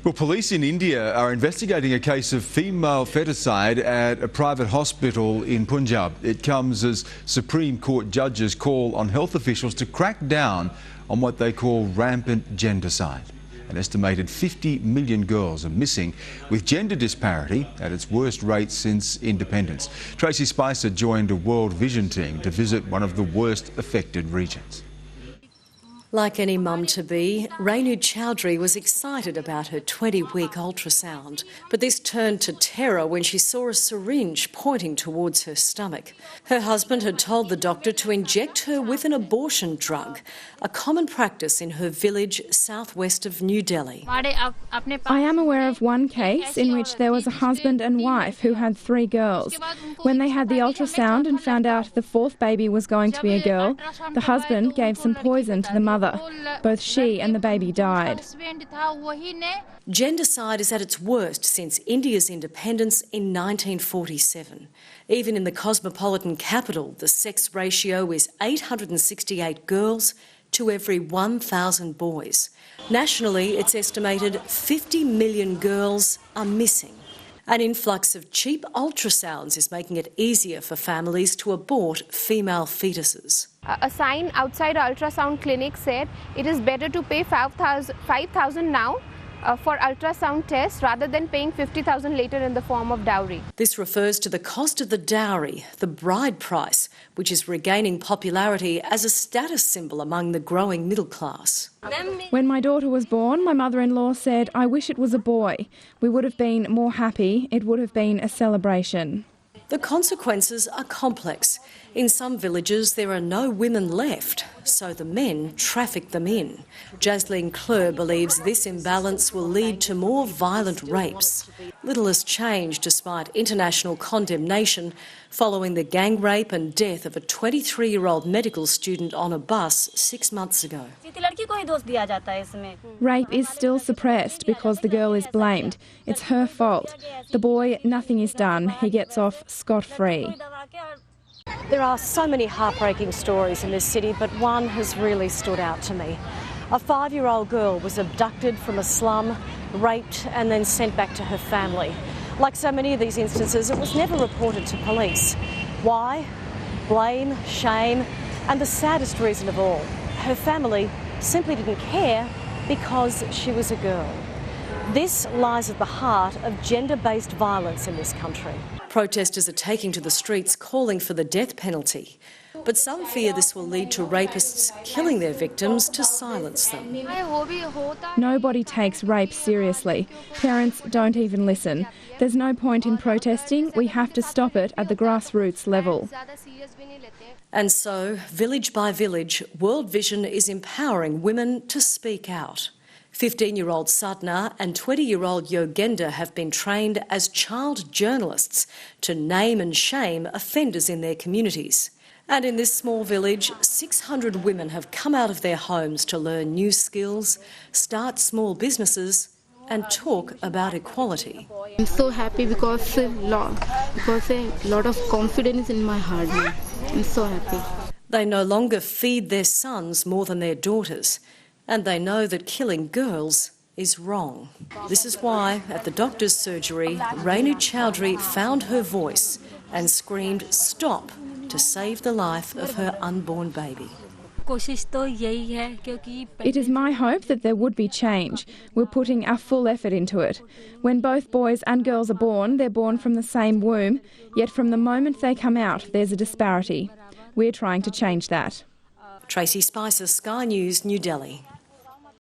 Well, police in India are investigating a case of female feticide at a private hospital in Punjab. It comes as Supreme Court judges call on health officials to crack down on what they call rampant gendercide. An estimated 50 million girls are missing, with gender disparity at its worst rate since independence. Tracy Spicer joined a World Vision team to visit one of the worst affected regions. Like any mum-to-be, Renu Chowdhury was excited about her 20-week ultrasound. But this turned to terror when she saw a syringe pointing towards her stomach. Her husband had told the doctor to inject her with an abortion drug, a common practice in her village southwest of New Delhi. I am aware of one case in which there was a husband and wife who had 3 girls. When they had the ultrasound and found out the 4th baby was going to be a girl, the husband gave some poison to the mother. Both she and the baby died. Gendercide is at its worst since India's independence in 1947. Even in the cosmopolitan capital, the sex ratio is 868 girls to every 1,000 boys. Nationally, it's estimated 50 million girls are missing. An influx of cheap ultrasounds is making it easier for families to abort female fetuses. A sign outside an ultrasound clinic said it is better to pay 5,000 now for ultrasound tests rather than paying 50,000 later in the form of dowry. This refers to the cost of the dowry, the bride price, which is regaining popularity as a status symbol among the growing middle class. When my daughter was born, my mother-in-law said, "I wish it was a boy. We would have been more happy. It would have been a celebration." The consequences are complex. In some villages, there are no women left, so the men traffic them in. Jasleen Kleur believes this imbalance will lead to more violent rapes. Little has changed despite international condemnation following the gang rape and death of a 23-year-old medical student on a bus 6 months ago. Rape is still suppressed because the girl is blamed. It's her fault. The boy, nothing is done. He gets off scot-free. There are so many heartbreaking stories in this city, but one has really stood out to me. A 5-year-old girl was abducted from a slum, raped and then sent back to her family. Like so many of these instances, it was never reported to police. Why? Blame, shame, and the saddest reason of all, her family simply didn't care because she was a girl. This lies at the heart of gender-based violence in this country. Protesters are taking to the streets calling for the death penalty. But some fear this will lead to rapists killing their victims to silence them. Nobody takes rape seriously. Parents don't even listen. There's no point in protesting. We have to stop it at the grassroots level. And so, village by village, World Vision is empowering women to speak out. 15-year-old Sadhna and 20-year-old Yogender have been trained as child journalists to name and shame offenders in their communities. And in this small village, 600 women have come out of their homes to learn new skills, start small businesses and talk about equality. I'm so happy because a lot of confidence in my heart now. I'm so happy. They no longer feed their sons more than their daughters. And they know that killing girls is wrong. This is why, at the doctor's surgery, Renu Chowdhury found her voice and screamed "Stop" to save the life of her unborn baby. It is my hope that there would be change. We're putting our full effort into it. When both boys and girls are born, they're born from the same womb, yet from the moment they come out, there's a disparity. We're trying to change that. Tracy Spicer, Sky News, New Delhi.